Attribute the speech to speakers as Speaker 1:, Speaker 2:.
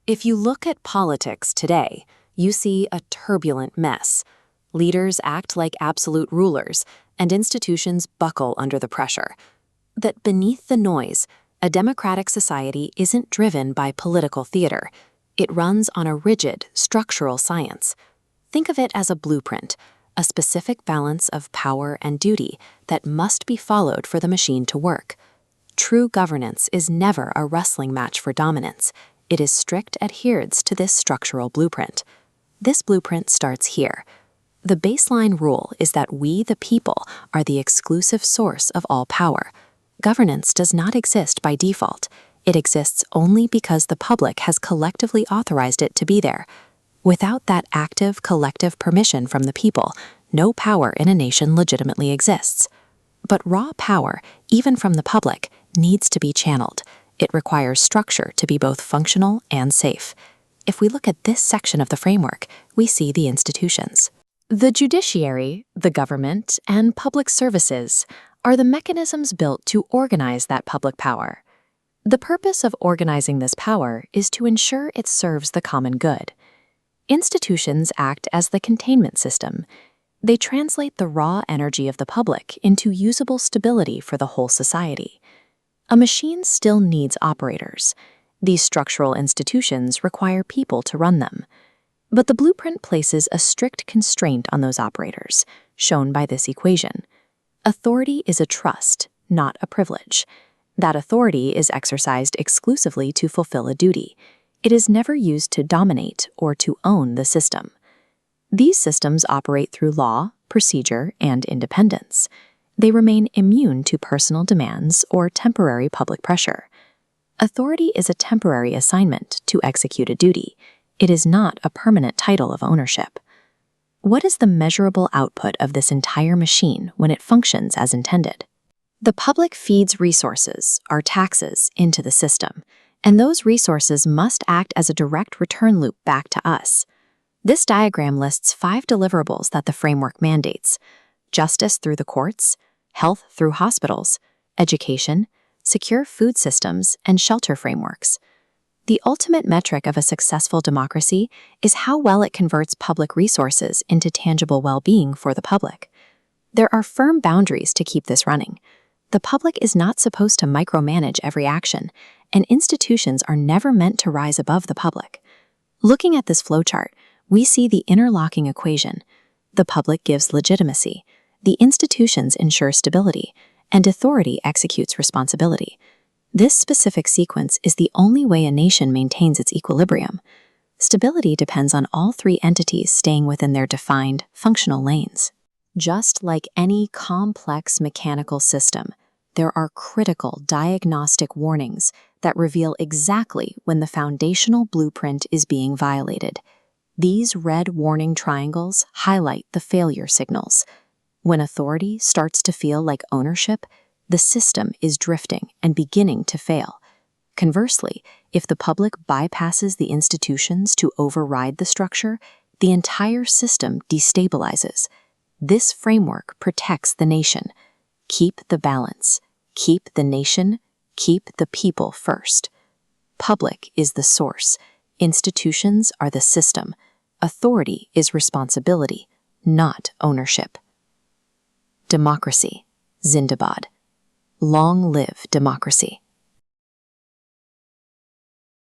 Speaker 1: If you look at politics today, you see a turbulent mess. Leaders act like absolute rulers, and institutions buckle under the pressure. That beneath the noise, a democratic society isn't driven by political theater. It runs on a rigid, structural science. Think of it as a blueprint, a specific balance of power and duty that must be followed for the machine to work. True governance is never a wrestling match for dominance. It is strict adherence to this structural blueprint. This blueprint starts here. The baseline rule is that we, the people, are the exclusive source of all power. Governance does not exist by default. It exists only because the public has collectively authorized it to be there. Without that active, collective permission from the people, no power in a nation legitimately exists. But raw power, even from the public, needs to be channeled. It requires structure to be both functional and safe. If we look at this section of the framework, we see the institutions. The judiciary, the government, and public services are the mechanisms built to organize that public power. The purpose of organizing this power is to ensure it serves the common good. Institutions act as the containment system. They translate the raw energy of the public into usable stability for the whole society. A machine still needs operators. These structural institutions require people to run them. But the blueprint places a strict constraint on those operators, shown by this equation. Authority is a trust, not a privilege. That authority is exercised exclusively to fulfill a duty. It is never used to dominate or to own the system. These systems operate through law, procedure, and independence. They remain immune to personal demands or temporary public pressure. Authority is a temporary assignment to execute a duty. It is not a permanent title of ownership. What is the measurable output of this entire machine when it functions as intended? The public feeds resources, our taxes, into the system, and those resources must act as a direct return loop back to us. This diagram lists 5 deliverables that the framework mandates: justice through the courts, health through hospitals, education, secure food systems, and shelter frameworks. The ultimate metric of a successful democracy is how well it converts public resources into tangible well-being for the public. There are firm boundaries to keep this running. The public is not supposed to micromanage every action, and institutions are never meant to rise above the public. Looking at this flowchart, we see the interlocking equation. The public gives legitimacy, the institutions ensure stability, and authority executes responsibility. This specific sequence is the only way a nation maintains its equilibrium. Stability depends on all 3 entities staying within their defined, functional lanes. Just like any complex mechanical system, there are critical diagnostic warnings that reveal exactly when the foundational blueprint is being violated. These red warning triangles highlight the failure signals. When authority starts to feel like ownership, the system is drifting and beginning to fail. Conversely, if the public bypasses the institutions to override the structure, the entire system destabilizes. This framework protects the nation. Keep the balance. Keep the nation. Keep the people first. Public is the source. Institutions are the system. Authority is responsibility, not ownership. Democracy. Zindabad. Long live democracy.